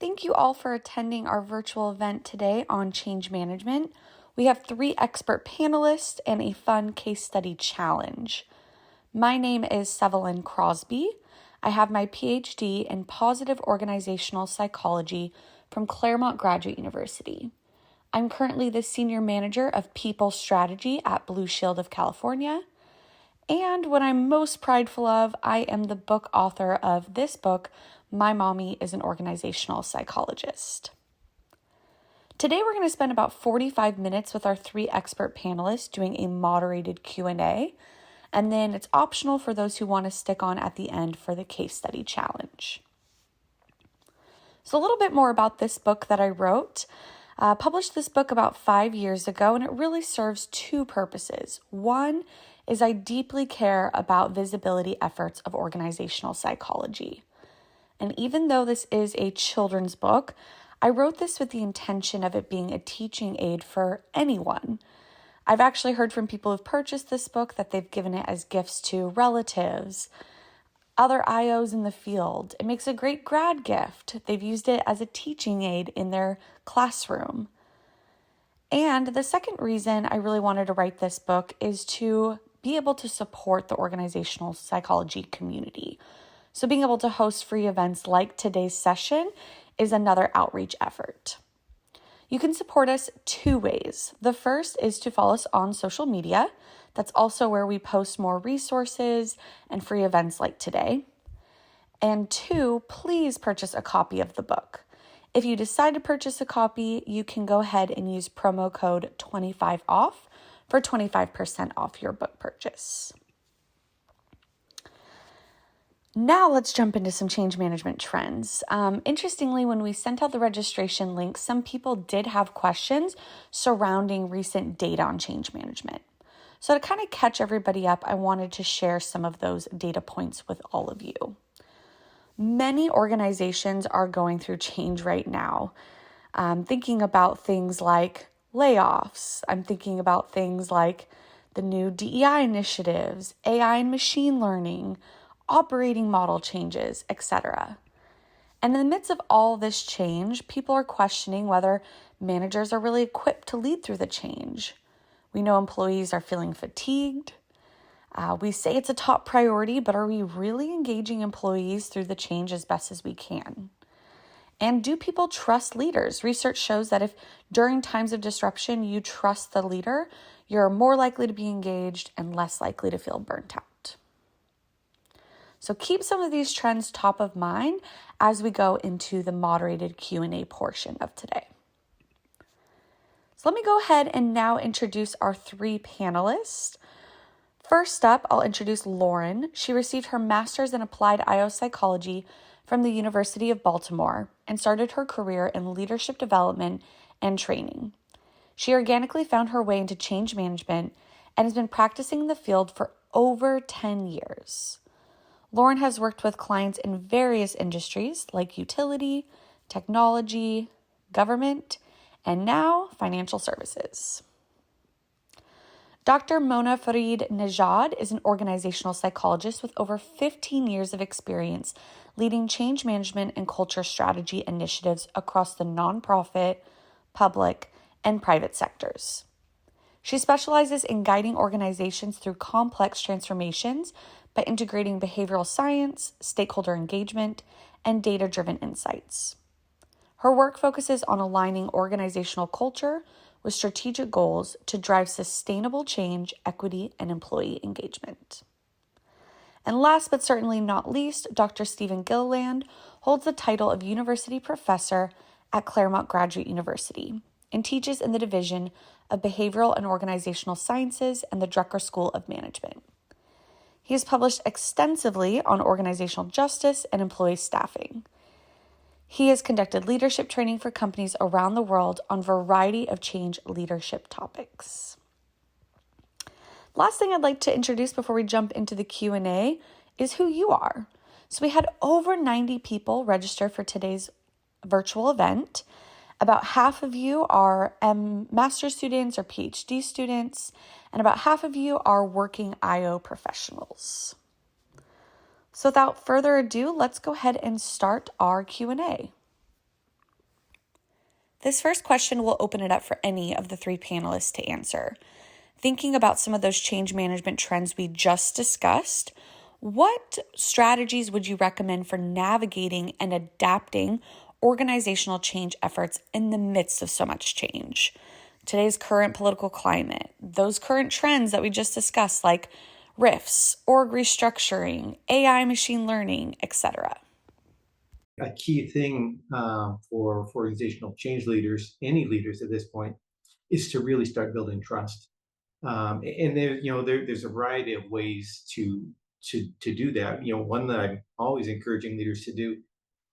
thank you all for attending our virtual event today on change management. We have 3 expert panelists and a fun case study challenge. My name is Sevelyn Crosby. I have my PhD in positive organizational psychology from Claremont Graduate University. I'm currently the Senior Manager of People Strategy at Blue Shield of California. And what I'm most prideful of, I am the book author of this book, My Mommy is an Organizational Psychologist. Today we're going to spend about 45 minutes with our 3 expert panelists doing a moderated Q&A, and then it's optional for those who want to stick on at the end for the case study challenge. So a little bit more about this book that I wrote. Published this book about 5 years ago, and it really serves 2 purposes. One is I deeply care about visibility efforts of organizational psychology. And even though this is a children's book, I wrote this with the intention of it being a teaching aid for anyone. I've actually heard from people who've purchased this book that they've given it as gifts to relatives, other IOs in the field. It makes a great grad gift. They've used it as a teaching aid in their classroom. And the second reason I really wanted to write this book is to be able to support the organizational psychology community. So being able to host free events like today's session is another outreach effort. You can support us 2 ways. The first is to follow us on social media. That's also where we post more resources and free events like today. And 2, please purchase a copy of the book. If you decide to purchase a copy, you can go ahead and use promo code 25OFF for 25% off your book purchase. Now let's jump into some change management trends. Interestingly, when we sent out the registration link, some people did have questions surrounding recent data on change management. So to kind of catch everybody up, I wanted to share some of those data points with all of you. Many organizations are going through change right now. Thinking about things like layoffs. I'm thinking about things like the new DEI initiatives, AI and machine learning, operating model changes, etc. And in the midst of all this change, people are questioning whether managers are really equipped to lead through the change. We know employees are feeling fatigued. We say it's a top priority, but are we really engaging employees through the change as best as we can? And do people trust leaders? Research shows that if during times of disruption you trust the leader, you're more likely to be engaged and less likely to feel burnt out. So keep some of these trends top of mind as we go into the moderated Q&A portion of today. So let me go ahead and now introduce our 3 panelists. First up, I'll introduce Lauren. She received her master's in applied IO psychology from the University of Baltimore and started her career in leadership development and training. She organically found her way into change management and has been practicing in the field for over 10 years. Lauren has worked with clients in various industries like utility, technology, government, and now financial services. Dr. Mona Farid Nejad is an organizational psychologist with over 15 years of experience leading change management and culture strategy initiatives across the nonprofit, public, and private sectors. She specializes in guiding organizations through complex transformations by integrating behavioral science, stakeholder engagement, and data-driven insights. Her work focuses on aligning organizational culture with strategic goals to drive sustainable change, equity, and employee engagement. And last but certainly not least, Dr. Stephen Gilliland holds the title of University Professor at Claremont Graduate University and teaches in the Division of Behavioral and Organizational Sciences and the Drucker School of Management. He has published extensively on organizational justice and employee staffing. He has conducted leadership training for companies around the world on a variety of change leadership topics. Last thing I'd like to introduce before we jump into the Q&A is who you are. So we had over 90 people register for today's virtual event. About half of you are master's students or PhD students, and about half of you are working IO professionals. So without further ado, let's go ahead and start our Q&A. This first question will open it up for any of the three panelists to answer. Thinking about some of those change management trends we just discussed, what strategies would you recommend for navigating and adapting organizational change efforts in the midst of so much change? Today's current political climate, those current trends that we just discussed, like RIFs, org restructuring, AI, machine learning, etc. A key thing for organizational change leaders, any leaders at this point, is to really start building trust. And there's a variety of ways to do that. One that I'm always encouraging leaders to do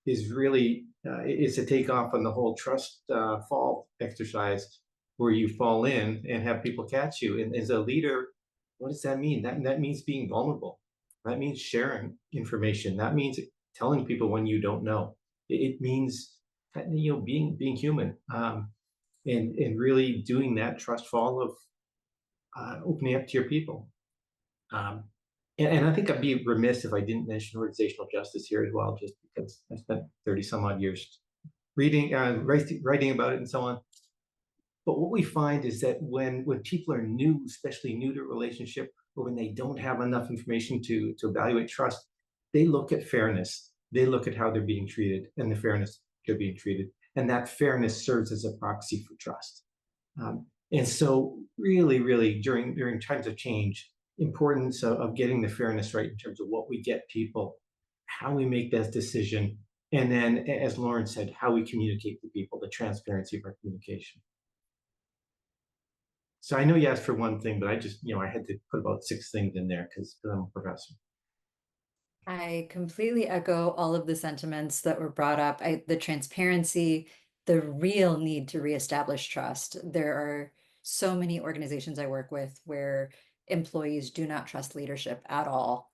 is really is to take off on the whole trust fall exercise, where you fall in and have people catch you. And as a leader, what does that mean? That means being vulnerable. That means sharing information. That means telling people when you don't know. It means being human, and really doing that trust fall of opening up to your people. Um, and I think I'd be remiss if I didn't mention organizational justice here as well, just because I spent 30 some odd years reading, writing about it and so on. But what we find is that when people are new, especially new to a relationship, or when they don't have enough information to evaluate trust, they look at fairness. They look at how they're being treated and the fairness they're being treated. And that fairness serves as a proxy for trust. And so really during times of change, importance of getting the fairness right in terms of what we get people, how we make that decision, and then, as Lauren said, how we communicate to people, the transparency of our communication. So I know you asked for one thing, but I had to put about 6 things in there because I'm a professor. I completely echo all of the sentiments that were brought up. The transparency, the real need to reestablish trust. There are so many organizations I work with where employees do not trust leadership at all.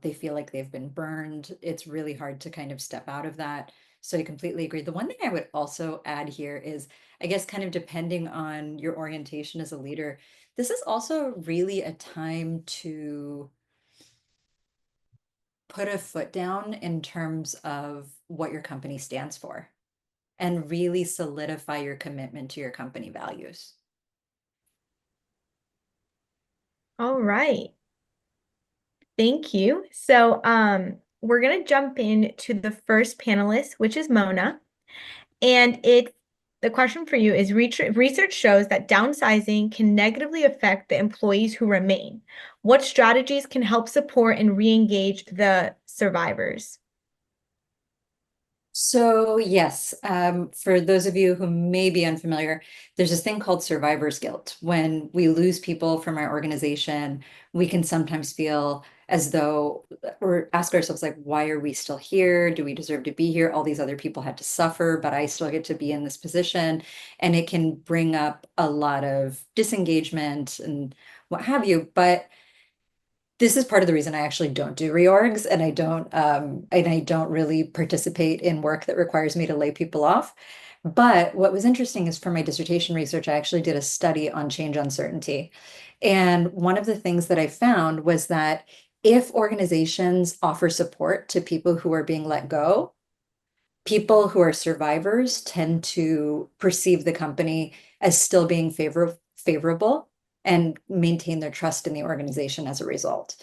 They feel like they've been burned. It's really hard to kind of step out of that. So I completely agree. The one thing I would also add here is, I guess, kind of depending on your orientation as a leader, this is also really a time to put a foot down in terms of what your company stands for and really solidify your commitment to your company values. All right. Thank you. So, we're going to jump in to the first panelist, which is Mona. And the question for you is research shows that downsizing can negatively affect the employees who remain. What strategies can help support and re-engage the survivors? So yes, for those of you who may be unfamiliar, there's this thing called survivor's guilt. When we lose people from our organization, we can sometimes feel as though, or ask ourselves like, why are we still here? Do we deserve to be here? All these other people had to suffer, but I still get to be in this position. And it can bring up a lot of disengagement and what have you. But this is part of the reason I actually don't do reorgs, and I don't really participate in work that requires me to lay people off. But what was interesting is, for my dissertation research, I actually did a study on change uncertainty. And one of the things that I found was that if organizations offer support to people who are being let go, people who are survivors tend to perceive the company as still being favorable and maintain their trust in the organization as a result.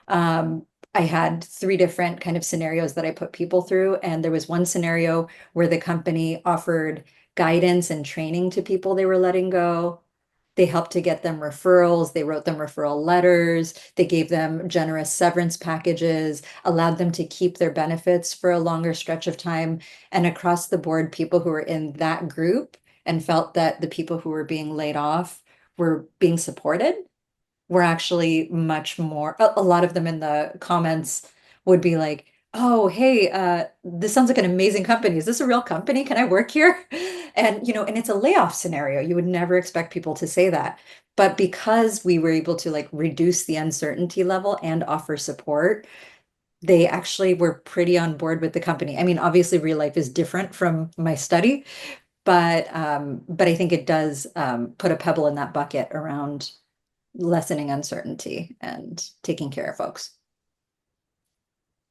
I had 3 different kind of scenarios that I put people through, and there was one scenario where the company offered guidance and training to people they were letting go. They helped to get them referrals. They wrote them referral letters. They gave them generous severance packages, allowed them to keep their benefits for a longer stretch of time. And across the board, people who were in that group and felt that the people who were being laid off were being supported were actually much more, a lot of them in the comments would be like, oh, hey, this sounds like an amazing company. Is this a real company? Can I work here? And it's a layoff scenario. You would never expect people to say that. But because we were able to like reduce the uncertainty level and offer support, they actually were pretty on board with the company. I mean, obviously real life is different from my study, but I think it does put a pebble in that bucket around lessening uncertainty and taking care of folks.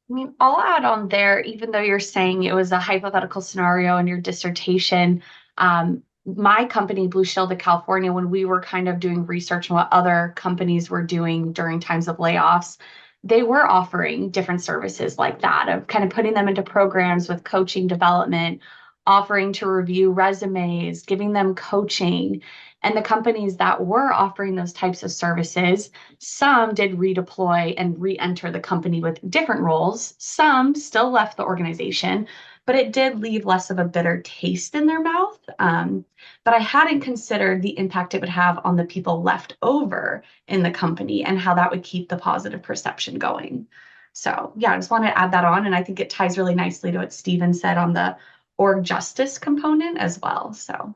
I mean, I'll add on there, even though you're saying it was a hypothetical scenario in your dissertation, My company, Blue Shield of California, when we were kind of doing research on what other companies were doing during times of layoffs, they were offering different services like that, of kind of putting them into programs with coaching development, offering to review resumes, giving them coaching. And the companies that were offering those types of services, some did redeploy and re-enter the company with different roles. Some still left the organization, but it did leave less of a bitter taste in their mouth. But I hadn't considered the impact it would have on the people left over in the company and how that would keep the positive perception going. So yeah, I just wanted to add that on. And I think it ties really nicely to what Stephen said on the org justice component as well. So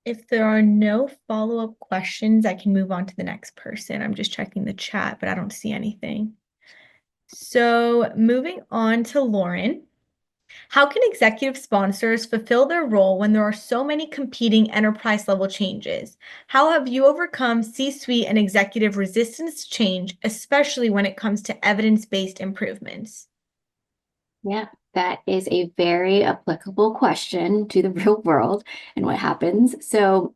If there are no follow-up questions, I can move on to the next person. I'm just checking the chat, but I don't see anything. So moving on to Lauren. How can executive sponsors fulfill their role when there are so many competing enterprise level changes? How have you overcome C-suite and executive resistance to change, especially when it comes to evidence-based improvements? Yeah, that is a very applicable question to the real world and what happens. So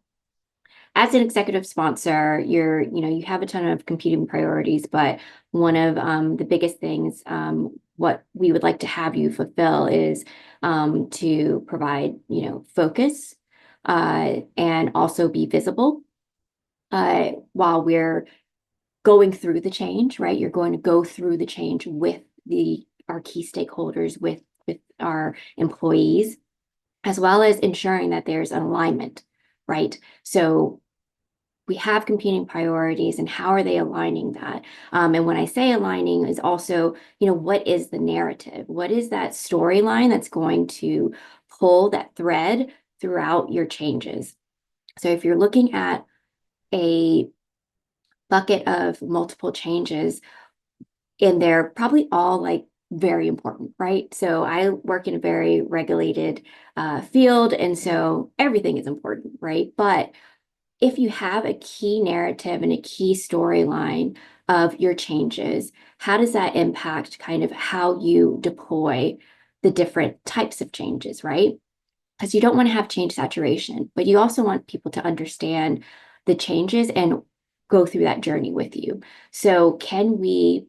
as an executive sponsor, you have a ton of competing priorities, but one of the biggest things, what we would like to have you fulfill is to provide, focus and also be visible while we're going through the change, right? You're going to go through the change with our key stakeholders, with our employees, as well as ensuring that there's an alignment, right? So we have competing priorities, and how are they aligning that? And when I say aligning is also, what is the narrative? What is that storyline that's going to pull that thread throughout your changes? So if you're looking at a bucket of multiple changes, and they're probably all like very important, right? So I work in a very regulated field, and so everything is important, right? But if you have a key narrative and a key storyline of your changes, how does that impact kind of how you deploy the different types of changes, right? Because you don't want to have change saturation, but you also want people to understand the changes and go through that journey with you. So can we,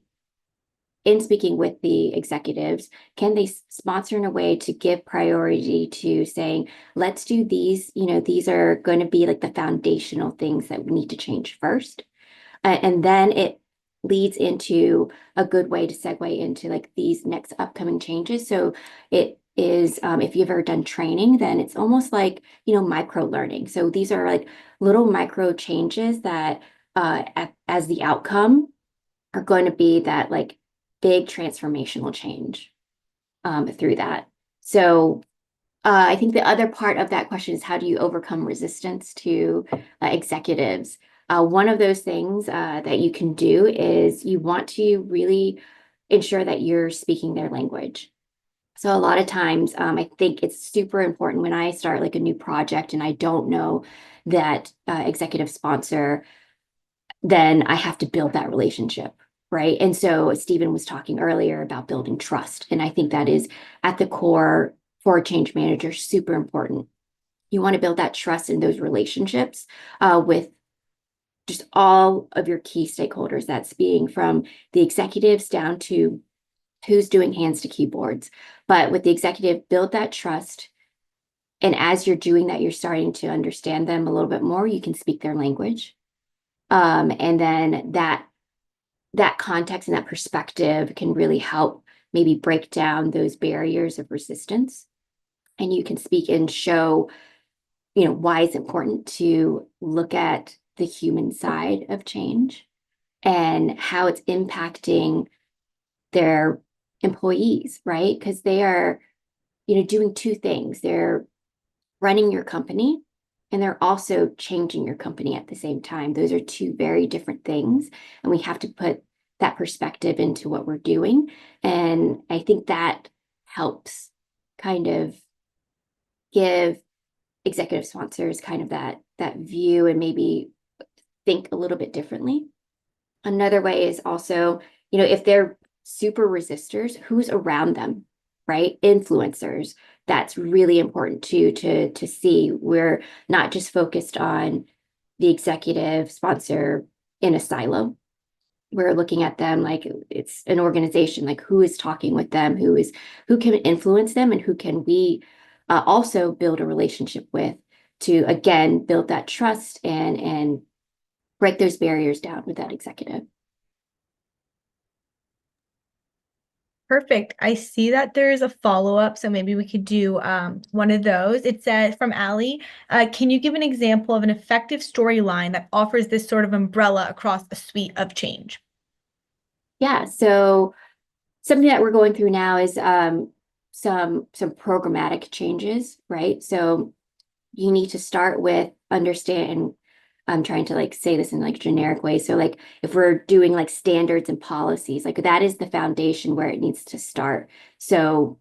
in speaking with the executives, can they sponsor in a way to give priority to saying, let's do these, these are going to be like the foundational things that we need to change first. And then it leads into a good way to segue into like these next upcoming changes. So it is, if you've ever done training, then it's almost like, micro learning. So these are like little micro changes that as the outcome are going to be that like big transformational change through that. So I think the other part of that question is, how do you overcome resistance to executives? One of those things that you can do is you want to really ensure that you're speaking their language. So a lot of times, I think it's super important when I start like a new project and I don't know that executive sponsor, then I have to build that relationship. Right. And so Stephen was talking earlier about building trust. And I think that is at the core for a change manager, super important. You want to build that trust in those relationships with just all of your key stakeholders. That's being from the executives down to who's doing hands to keyboards. But with the executive, build that trust. And as you're doing that, you're starting to understand them a little bit more. You can speak their language. And then that context and that perspective can really help maybe break down those barriers of resistance. And you can speak and show, why it's important to look at the human side of change and how it's impacting their employees, right? Because they are, doing two things. They're running your company and they're also changing your company at the same time. Those are two very different things. And we have to put that perspective into what we're doing. And I think that helps kind of give executive sponsors kind of that view and maybe think a little bit differently. Another way is also, if they're super resistors, who's around them? right? Influencers. That's really important too, to see. We're not just focused on the executive sponsor in a silo. We're looking at them like it's an organization, like who is talking with them, who can influence them, and who can we also build a relationship with to again build that trust and break those barriers down with that executive. Perfect. I see that there's a follow-up, so maybe we could do one of those. It says from Allie, can you give an example of an effective storyline that offers this sort of umbrella across a suite of change? Yeah, so something that we're going through now is some programmatic changes, right? So you need to start with understand. I'm trying to like say this in like generic way. So like if we're doing like standards and policies, like that is the foundation where it needs to start. So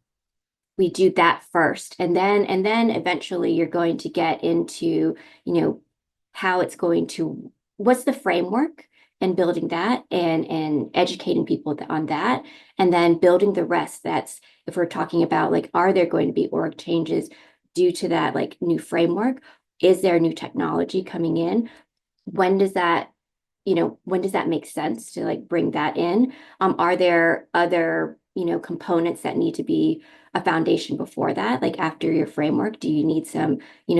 we do that first, and then eventually you're going to get into, how it's going to, what's the framework, and building that and educating people on that, and then building the rest. That's if we're talking about like, are there going to be org changes due to that like new framework? Is there new technology coming in? When does that make sense to like bring that in? Are there other, components that need to be a foundation before that? Like after your framework, do you need some,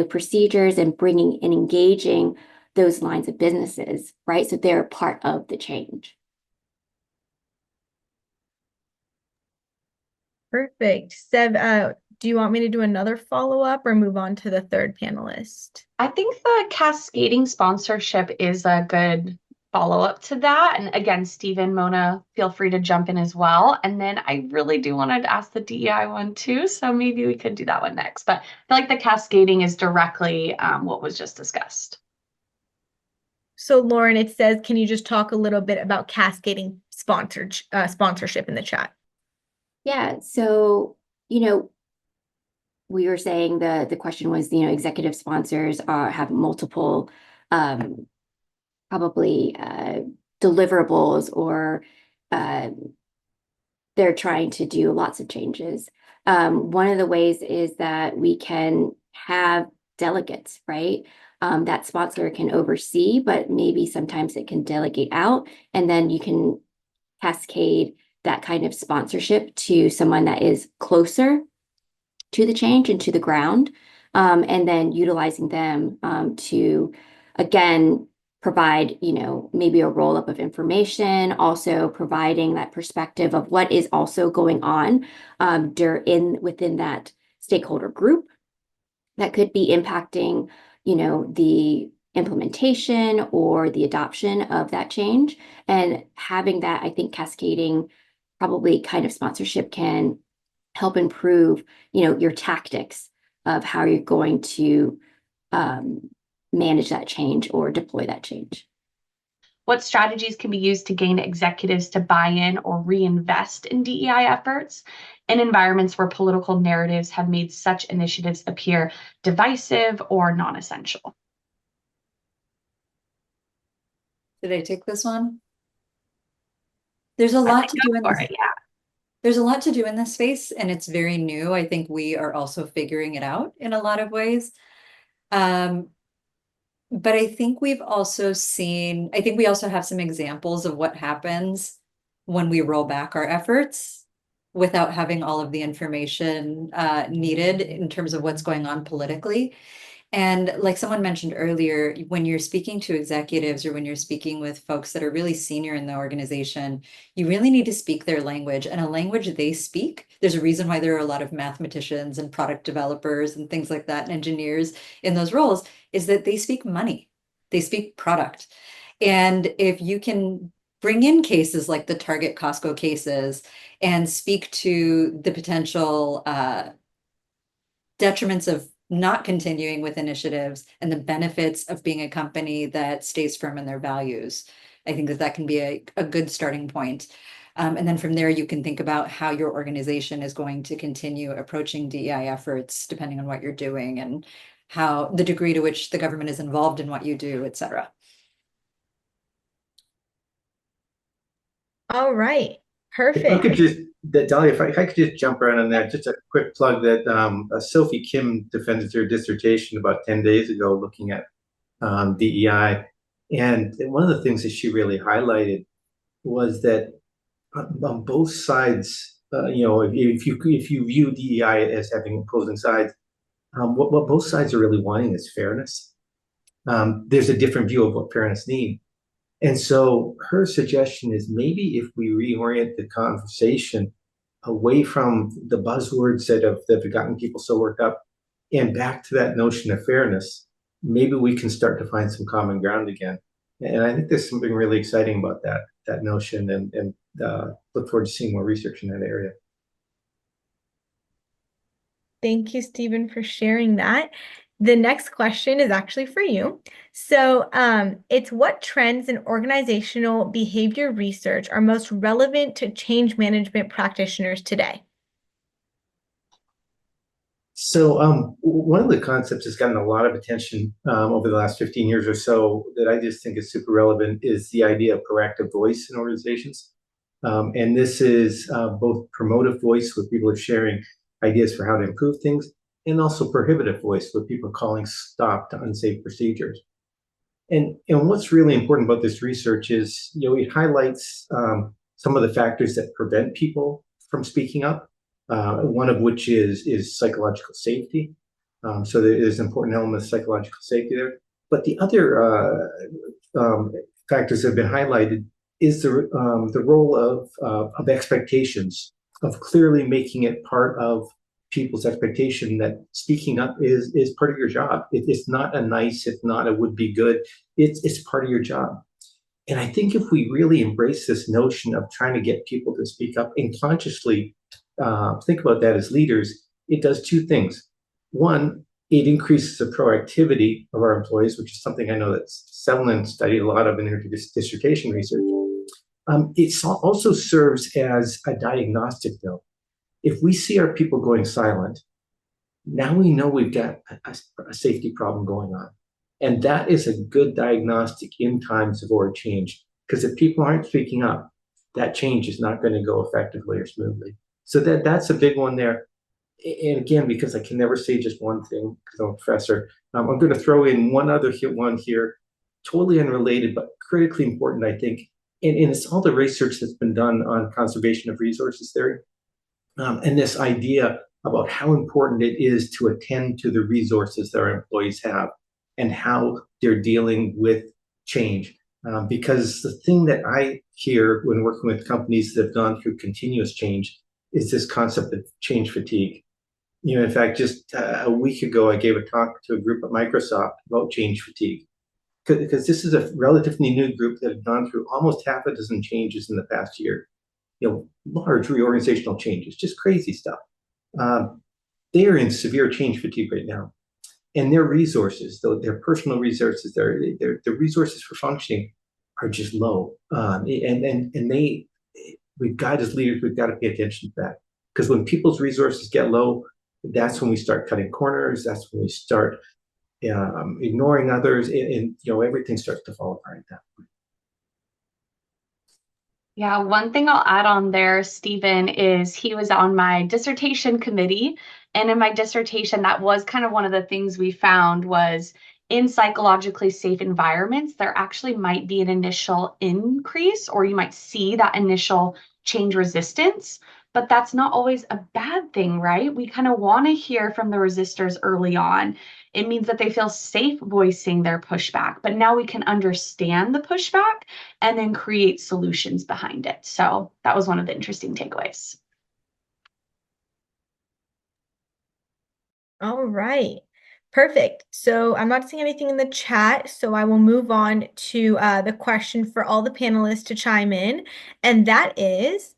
procedures and bringing and engaging those lines of businesses, right? So they're part of the change. Perfect. Sev, do you want me to do another follow-up or move on to the third panelist? I think the cascading sponsorship is a good follow-up to that. And again, Stephen, Mona, feel free to jump in as well. And then I really do want to ask the DEI one too. So maybe we could do that one next. But I feel like the cascading is directly what was just discussed. So Lauren, it says, can you just talk a little bit about cascading sponsorship in the chat? Yeah, so, we were saying the question was, executive sponsors have multiple probably deliverables, or they're trying to do lots of changes. One of the ways is that we can have delegates, right? That sponsor can oversee, but maybe sometimes it can delegate out, and then you can cascade that kind of sponsorship to someone that is closer to the change and to the ground, and then utilizing them to, again, provide, maybe a roll-up of information, also providing that perspective of what is also going on within that stakeholder group that could be impacting, the implementation or the adoption of that change. And having that, I think, cascading probably kind of sponsorship can help improve, your tactics of how you're going to manage that change or deploy that change. What strategies can be used to gain executives to buy in or reinvest in DEI efforts in environments where political narratives have made such initiatives appear divisive or non-essential? Did I take this one? There's a lot to do in this. Yeah. There's a lot to do in this space, and it's very new. I think we are also figuring it out in a lot of ways. But I think we also have some examples of what happens when we roll back our efforts without having all of the information needed in terms of what's going on politically. And like someone mentioned earlier, when you're speaking to executives or when you're speaking with folks that are really senior in the organization, you really need to speak their language, and a language they speak. There's a reason why there are a lot of mathematicians and product developers and things like that, and engineers in those roles, is that they speak money, they speak product. And if you can bring in cases like the Target Costco cases and speak to the potential detriments of not continuing with initiatives and the benefits of being a company that stays firm in their values, I think that can be a good starting point. And then from there, you can think about how your organization is going to continue approaching DEI efforts, depending on what you're doing and how the degree to which the government is involved in what you do, et cetera. All right. If I Perfect. could just that Dahlia, if I could just jump around on that, just a quick plug that Sophie Kim defended her dissertation about 10 days ago looking at DEI. And one of the things that she really highlighted was that on both sides, if you view DEI as having opposing sides, what both sides are really wanting is fairness. There's a different view of what fairness means. And so her suggestion is maybe if we reorient the conversation away from the buzzwords that have gotten people so worked up and back to that notion of fairness, maybe we can start to find some common ground again. And I think there's something really exciting about that notion, and look forward to seeing more research in that area. Thank you, Stephen, for sharing that. The next question is actually for you. So it's what trends in organizational behavior research are most relevant to change management practitioners today? So one of the concepts that's gotten a lot of attention over the last 15 years or so that I just think is super relevant is the idea of proactive voice in organizations. And this is both promotive voice, where people are sharing ideas for how to improve things, and also prohibitive voice, where people are calling stop to unsafe procedures. And what's really important about this research is, it highlights some of the factors that prevent people from speaking up. One of which is psychological safety. So there is an important element of psychological safety there. But the other factors that have been highlighted is the role of expectations, of clearly making it part of people's expectation that speaking up is part of your job. It's not a nice, it's not a would be good, it's part of your job. And I think if we really embrace this notion of trying to get people to speak up and consciously think about that as leaders, it does two things. One, it increases the proactivity of our employees, which is something I know that Selwyn studied a lot of in her dissertation research. It also serves as a diagnostic, though. If we see our people going silent, now we know we've got a safety problem going on. And that is a good diagnostic in times of org change, because if people aren't speaking up, that change is not going to go effectively or smoothly. So that's a big one there. And again, because I can never say just one thing, because I'm a professor, I'm going to throw in one other one here, totally unrelated, but critically important, I think. And it's all the research that's been done on conservation of resources theory. And this idea about how important it is to attend to the resources that our employees have and how they're dealing with change. Because the thing that I hear when working with companies that have gone through continuous change is this concept of change fatigue. In fact, just a week ago, I gave a talk to a group at Microsoft about change fatigue, because this is a relatively new group that had gone through almost half a dozen changes in the past year. Large reorganizational changes, just crazy stuff. They are in severe change fatigue right now, and their resources, though their personal resources, their resources for functioning are just low. And we've got, as leaders, we've got to pay attention to that, because when people's resources get low, that's when we start cutting corners. That's when we start ignoring others, and everything starts to fall apart at that point. Yeah, one thing I'll add on there, Stephen, is he was on my dissertation committee. And in my dissertation, that was kind of one of the things we found was in psychologically safe environments, there actually might be an initial increase, or you might see that initial change resistance. But that's not always a bad thing, right? We kind of want to hear from the resistors early on. It means that they feel safe voicing their pushback, but now we can understand the pushback and then create solutions behind it. So that was one of the interesting takeaways. All right. Perfect. So I'm not seeing anything in the chat, so I will move on to the question for all the panelists to chime in, and that is,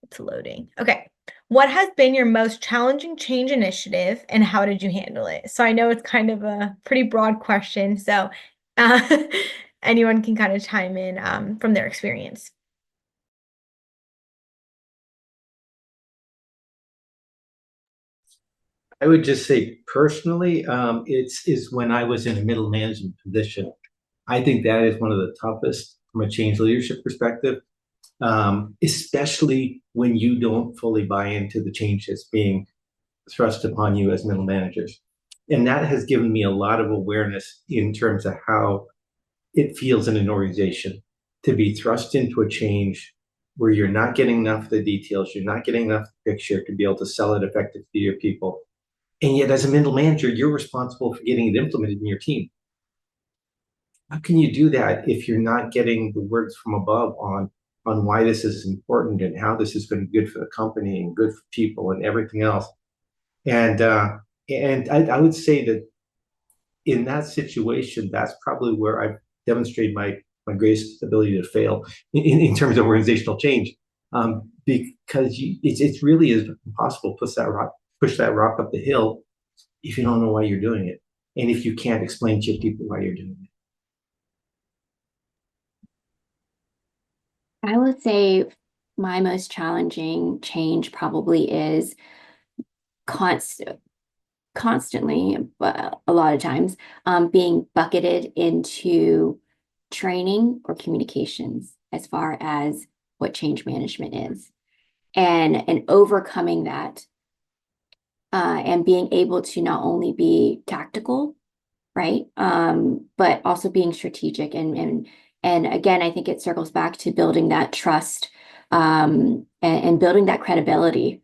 it's loading. Okay. What has been your most challenging change initiative and how did you handle it? So I know it's kind of a pretty broad question, so anyone can kind of chime in from their experience. I would just say personally, it's when I was in a middle management position. I think that is one of the toughest from a change leadership perspective. especially when you don't fully buy into the change that's being thrust upon you as middle managers. And that has given me a lot of awareness in terms of how it feels in an organization to be thrust into a change where you're not getting enough of the details, you're not getting enough picture to be able to sell it effectively to your people. And yet, as a middle manager, you're responsible for getting it implemented in your team. How can you do that if you're not getting the words from above on why this is important and how this has been good for the company and good for people and everything else? And I would say that in that situation, that's probably where I've demonstrated my greatest ability to fail in terms of organizational change, because it's really is impossible to push that rock up the hill if you don't know why you're doing it, and if you can't explain to your people why you're doing it. I would say my most challenging change probably is constantly, but a lot of times, being bucketed into training or communications as far as what change management is, and overcoming that, and being able to not only be tactical, right, but also being strategic, and again, I think it circles back to building that trust, and building that credibility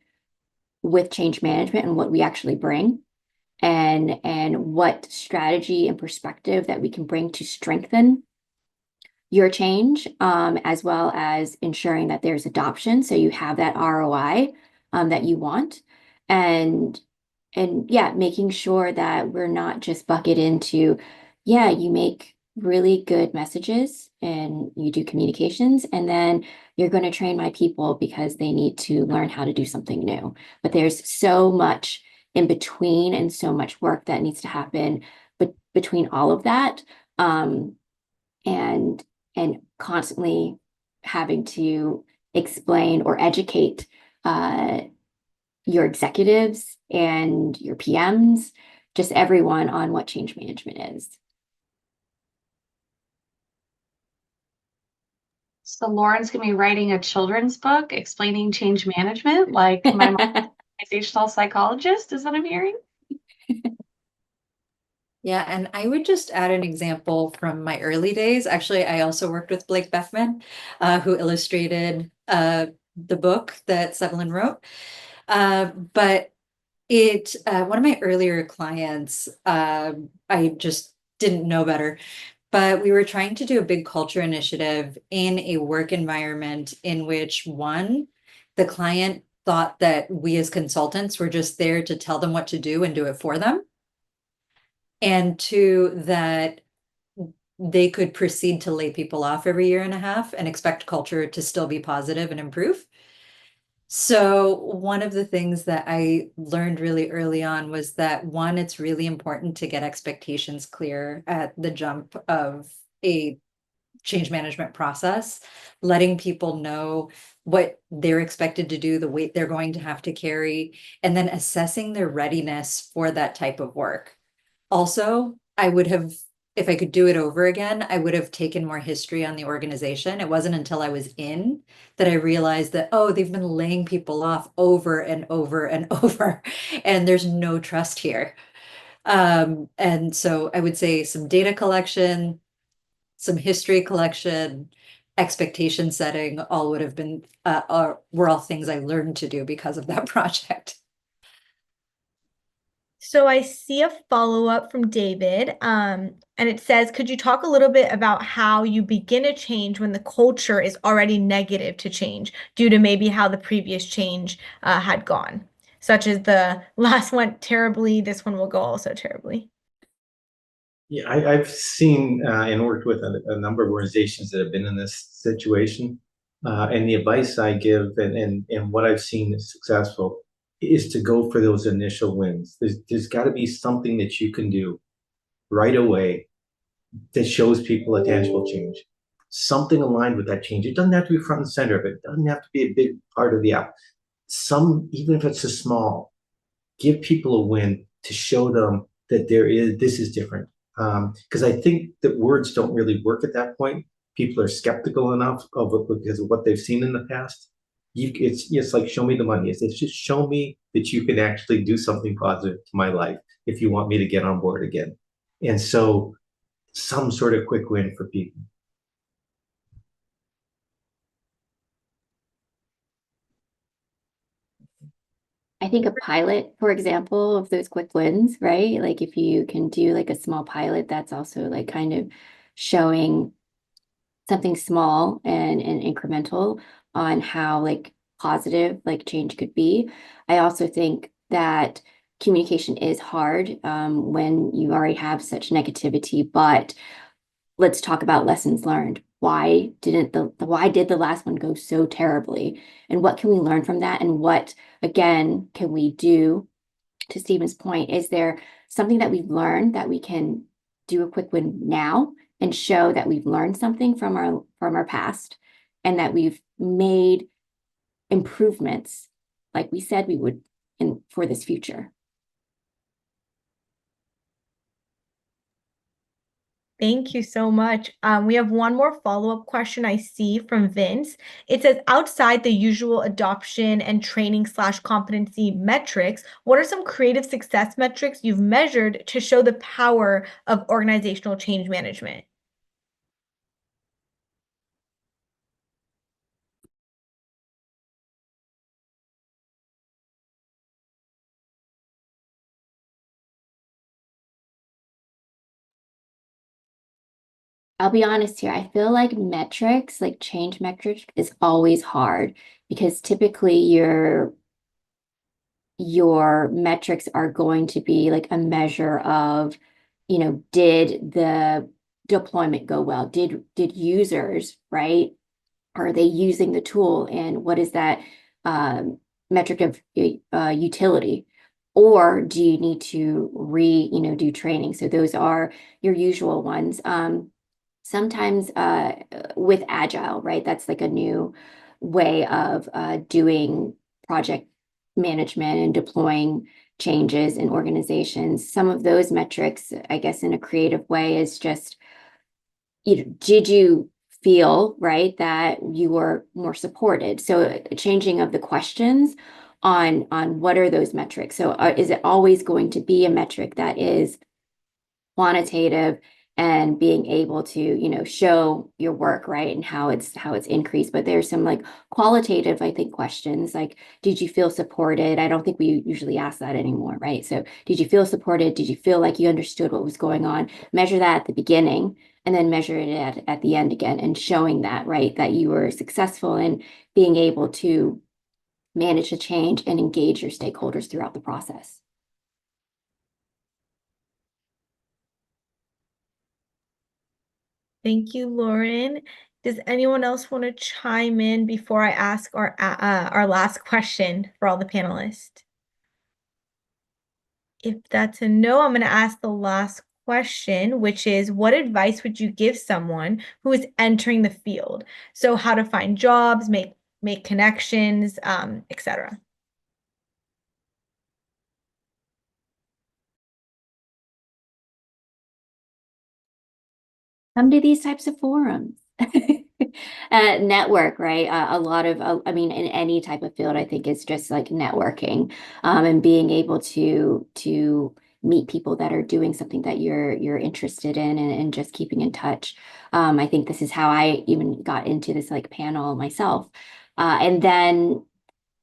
with change management and what we actually bring, and what strategy and perspective that we can bring to strengthen your change, as well as ensuring that there's adoption, so you have that ROI that you want, and yeah, making sure that we're not just bucket into, yeah, you make really good messages and you do communications, and then you're going to train my people because they need to learn how to do something new. But there's so much in between and so much work that needs to happen between all of that, and constantly having to explain or educate your executives and your PMs, just everyone, on what change management is. So Lauren's going to be writing a children's book explaining change management, like my mom, organizational psychologist, is what I'm hearing. Yeah, and I would just add an example from my early days. Actually, I also worked with Blake Bethman, who illustrated the book that Sevelin wrote. But one of my earlier clients, I just didn't know better, but we were trying to do a big culture initiative in a work environment in which, one, the client thought that we as consultants were just there to tell them what to do and do it for them. And two, that they could proceed to lay people off every year and a half and expect culture to still be positive and improve. So one of the things that I learned really early on was that, one, it's really important to get expectations clear at the jump of a change management process, letting people know what they're expected to do, the weight they're going to have to carry, and then assessing their readiness for that type of work. Also, I would have, if I could do it over again, I would have taken more history on the organization. It wasn't until I was in that I realized that, oh, they've been laying people off over and over and over, and there's no trust here. And so I would say some data collection, some history collection, expectation setting, all would have been, were all things I learned to do because of that project. So I see a follow-up from David, and it says, could you talk a little bit about how you begin a change when the culture is already negative to change due to maybe how the previous change had gone, such as the last went terribly, this one will go also terribly? Yeah, I've seen and worked with a number of organizations that have been in this situation, and the advice I give and what I've seen is successful is to go for those initial wins. There's got to be something that you can do right away that shows people a tangible change, something aligned with that change. It doesn't have to be front and center of it. It doesn't have to be a big part of the app. Even if it's a small, give people a win to show them that this is different. Because I think that words don't really work at that point. people are skeptical enough of it because of what they've seen in the past, it's like, show me the money. It's just show me that you can actually do something positive to my life if you want me to get on board again. And so some sort of quick win for people. I think a pilot, for example, of those quick wins, right? Like if you can do like a small pilot, that's also like kind of showing something small and incremental on how like positive like change could be. I also think that communication is hard when you already have such negativity, but let's talk about lessons learned. Why did the last one go so terribly? And what can we learn from that? And what, again, can we do? To Stephen's point, is there something that we've learned that we can do a quick win now and show that we've learned something from our past and that we've made improvements like we said we would for this future? Thank you so much. We have one more follow-up question I see from Vince. It says, outside the usual adoption and training / competency metrics, what are some creative success metrics you've measured to show the power of organizational change management? I'll be honest here. I feel like metrics, like change metrics, is always hard because typically your metrics are going to be like a measure of, did the deployment go well? Did users, right? Are they using the tool? And what is that metric of utility? Or do you need to do training? So those are your usual ones. Sometimes with Agile, right? That's like a new way of doing project management and deploying changes in organizations. Some of those metrics, I guess, in a creative way is just, did you feel, right, that you were more supported? So changing of the questions on what are those metrics? So is it always going to be a metric that is quantitative and being able to show your work, right, and how it's increased? But there's some like qualitative, I think, questions like, did you feel supported? I don't think we usually ask that anymore, right? So did you feel supported? Did you feel like you understood what was going on? Measure that at the beginning and then measure it at the end again, and showing that, right, that you were successful in being able to manage the change and engage your stakeholders throughout the process. Thank you, Lauren. Does anyone else want to chime in before I ask our last question for all the panelists? If that's a no, I'm going to ask the last question, which is, what advice would you give someone who is entering the field? So how to find jobs, make connections, etc. Come to these types of forums. Network, right? A lot of, I mean, in any type of field, I think it's just like networking, and being able to meet people that are doing something that you're interested in, and just keeping in touch. I think this is how I even got into this like panel myself. And then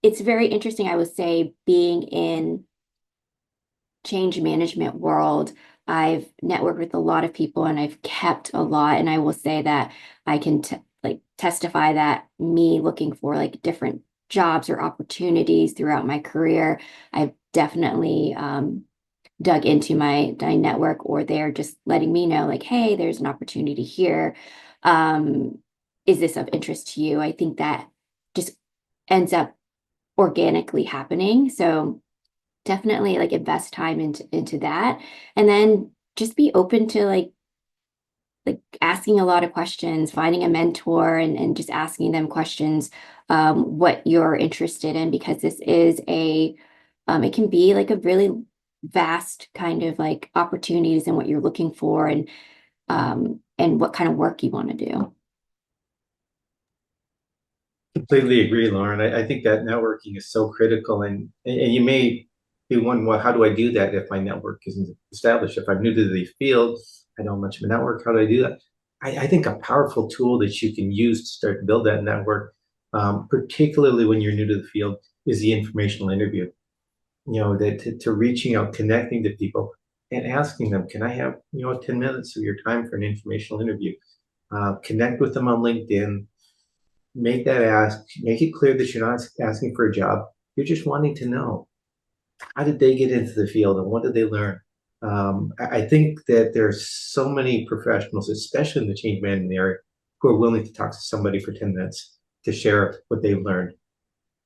it's very interesting, I would say, being in change management world. I've networked with a lot of people and I've kept a lot. And I will say that I can testify that me looking for like different jobs or opportunities throughout my career, I've definitely dug into my network, or they're just letting me know like, hey, there's an opportunity here. Is this of interest to you? I think that just ends up organically happening. So definitely like invest time into that, and then just be open to like asking a lot of questions, finding a mentor, and just asking them questions, what you're interested in, because this is it can be like a really vast kind of like opportunities and what you're looking for, and what kind of work you want to do. Completely agree, Lauren. I think that networking is so critical, and you may be wondering, well, how do I do that if my network isn't established? If I'm new to the field, I don't have much of a network. How do I do that? I think a powerful tool that you can use to start to build that network, particularly when you're new to the field, is the informational interview. You know, that to reaching out, connecting to people, and asking them, can I have 10 minutes of your time for an informational interview? Connect with them on LinkedIn, make that ask, make it clear that you're not asking for a job. You're just wanting to know, how did they get into the field and what did they learn? I think that there's so many professionals, especially in the change management area, who are willing to talk to somebody for 10 minutes to share what they've learned.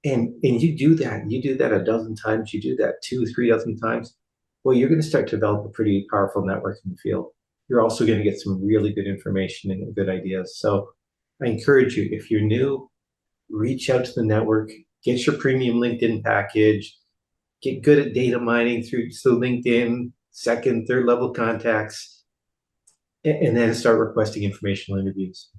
And you do that a dozen times, you do that 2, 3 dozen times. Well, you're going to start to develop a pretty powerful network in the field. You're also going to get some really good information and good ideas. So I encourage you, if you're new, reach out to the network, get your premium LinkedIn package, get good at data mining through LinkedIn, second, third level contacts, and then start requesting informational interviews.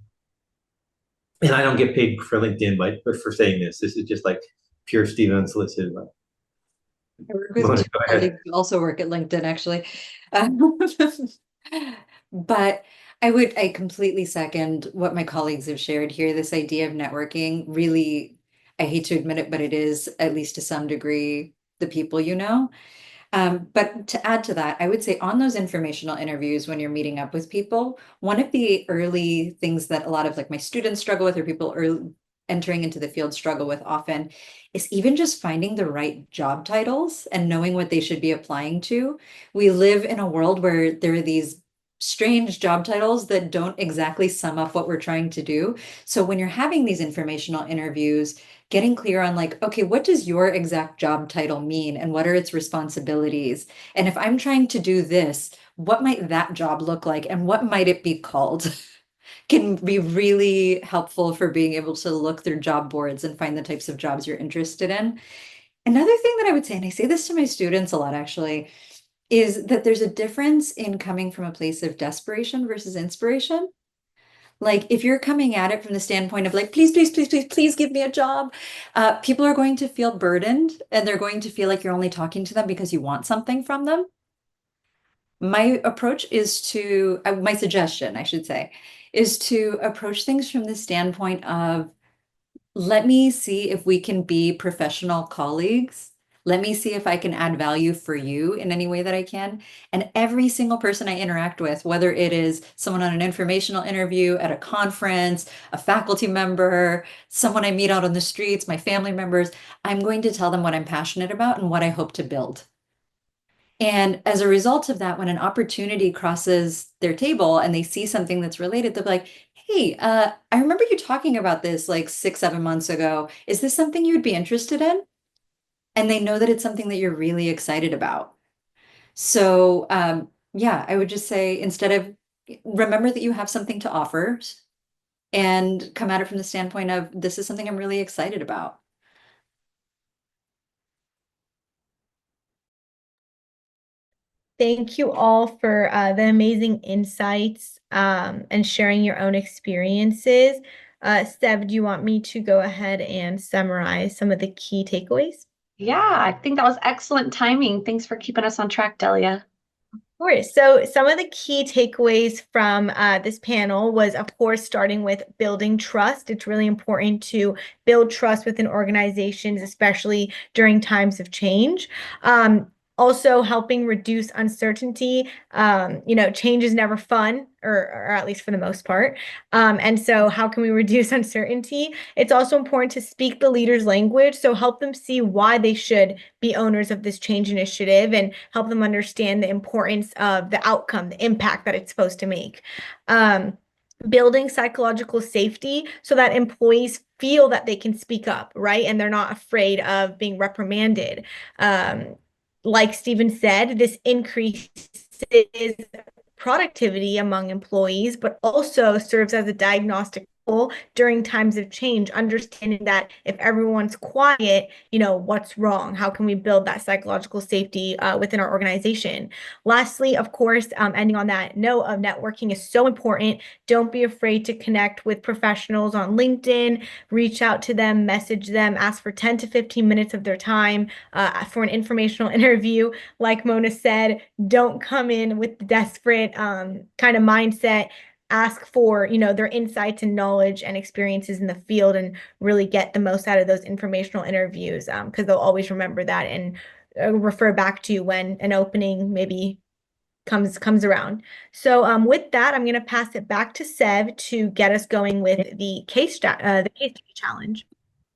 And I don't get paid for LinkedIn, but for saying this. This is just like pure Steve unsolicited advice. I work with Mona, two go ahead. colleagues who also work at LinkedIn, actually. But I completely second what my colleagues have shared here. This idea of networking really, I hate to admit it, but it is, at least to some degree, the people you know. But to add to that, I would say on those informational interviews, when you're meeting up with people, one of the early things that a lot of like my students struggle with, or people entering into the field struggle with often, is even just finding the right job titles and knowing what they should be applying to. We live in a world where there are these strange job titles that don't exactly sum up what we're trying to do. So when you're having these informational interviews, getting clear on like, okay, what does your exact job title mean and what are its responsibilities? And if I'm trying to do this, what might that job look like and what might it be called? Can be really helpful for being able to look through job boards and find the types of jobs you're interested in. Another thing that I would say, and I say this to my students a lot actually, is that there's a difference in coming from a place of desperation versus inspiration. Like if you're coming at it from the standpoint of like, please, please, please, please, please give me a job, people are going to feel burdened and they're going to feel like you're only talking to them because you want something from them. My approach is to, my suggestion, I should say, is to approach things from the standpoint of, let me see if we can be professional colleagues. Let me see if I can add value for you in any way that I can. And every single person I interact with, whether it is someone on an informational interview at a conference, a faculty member, someone I meet out on the streets, my family members, I'm going to tell them what I'm passionate about and what I hope to build. And as a result of that, when an opportunity crosses their table and they see something that's related, they'll be like, hey, I remember you talking about this like 6, 7 months ago. Is this something you'd be interested in? And they know that it's something that you're really excited about. So yeah, I would just say instead of remember that you have something to offer and come at it from the standpoint of this is something I'm really excited about. Thank you all for the amazing insights and sharing your own experiences. Steph, do you want me to go ahead and summarize some of the key takeaways? Yeah, I think that was excellent timing. Thanks for keeping us on track, Delia. Of course. So some of the key takeaways from this panel was, of course, starting with building trust. It's really important to build trust within organizations, especially during times of change. Also helping reduce uncertainty. Change is never fun, or at least for the most part. And so how can we reduce uncertainty? It's also important to speak the leader's language. So help them see why they should be owners of this change initiative and help them understand the importance of the outcome, the impact that it's supposed to make. Building psychological safety so that employees feel that they can speak up, right? And they're not afraid of being reprimanded. Like Stephen said, this increases productivity among employees, but also serves as a diagnostic during times of change, understanding that if everyone's quiet, what's wrong? How can we build that psychological safety within our organization? Lastly, of course, ending on that note of networking is so important. Don't be afraid to connect with professionals on LinkedIn, reach out to them, message them, ask for 10 to 15 minutes of their time for an informational interview. Like Mona said, don't come in with the desperate kind of mindset. Ask for, their insights and knowledge and experiences in the field and really get the most out of those informational interviews because they'll always remember that and refer back to when an opening maybe comes around. So with that, I'm going to pass it back to Sev to get us going with the case study challenge.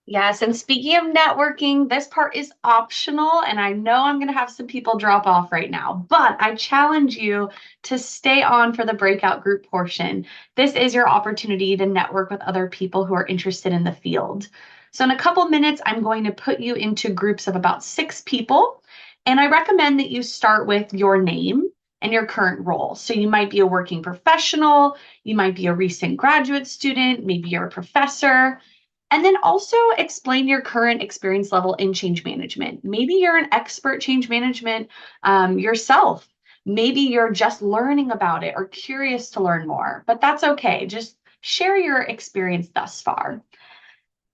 Yes, and speaking of networking, this part is optional, and I know I'm going to have some people drop off right now, but I challenge you to stay on for the breakout group portion. This is your opportunity to network with other people who are interested in the field. So in a couple minutes, I'm going to put you into groups of about 6 people, and I recommend that you start with your name and your current role. So you might be a working professional, you might be a recent graduate student, maybe you're a professor. And then also explain your current experience level in change management. Maybe you're an expert change management yourself. Maybe you're just learning about it or curious to learn more, but that's okay. Just share your experience thus far.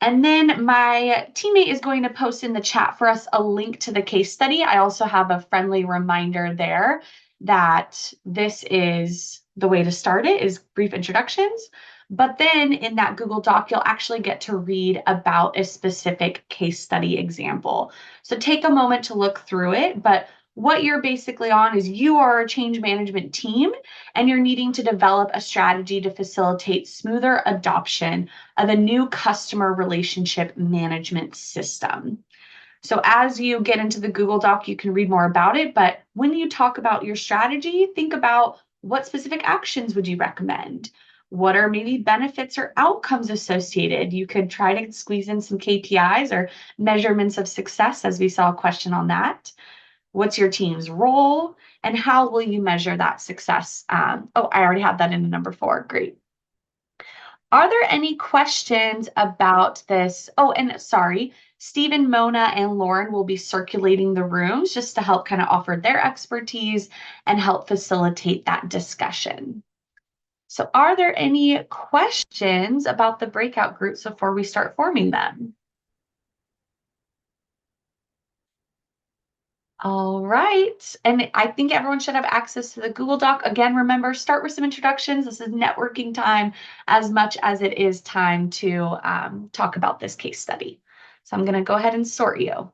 And then my teammate is going to post in the chat for us a link to the case study. I also have a friendly reminder there that this is the way to start it is brief introductions. But then in that Google Doc, you'll actually get to read about a specific case study example. So take a moment to look through it. But what you're basically on is you are a change management team and you're needing to develop a strategy to facilitate smoother adoption of a new customer relationship management system. So as you get into the Google Doc, you can read more about it. But when you talk about your strategy, think about what specific actions would you recommend? What are maybe benefits or outcomes associated? You could try to squeeze in some KPIs or measurements of success, as we saw a question on that. What's your team's role? And how will you measure that success? I already have that in number 4. Great. Are there any questions about this? Oh, and sorry, Stephen, Mona, and Lauren will be circulating the rooms just to help kind of offer their expertise and help facilitate that discussion. So are there any questions about the breakout groups before we start forming them? All right. And I think everyone should have access to the Google Doc. Again, remember, start with some introductions. This is networking time as much as it is time to talk about this case study. So I'm going to go ahead and sort you.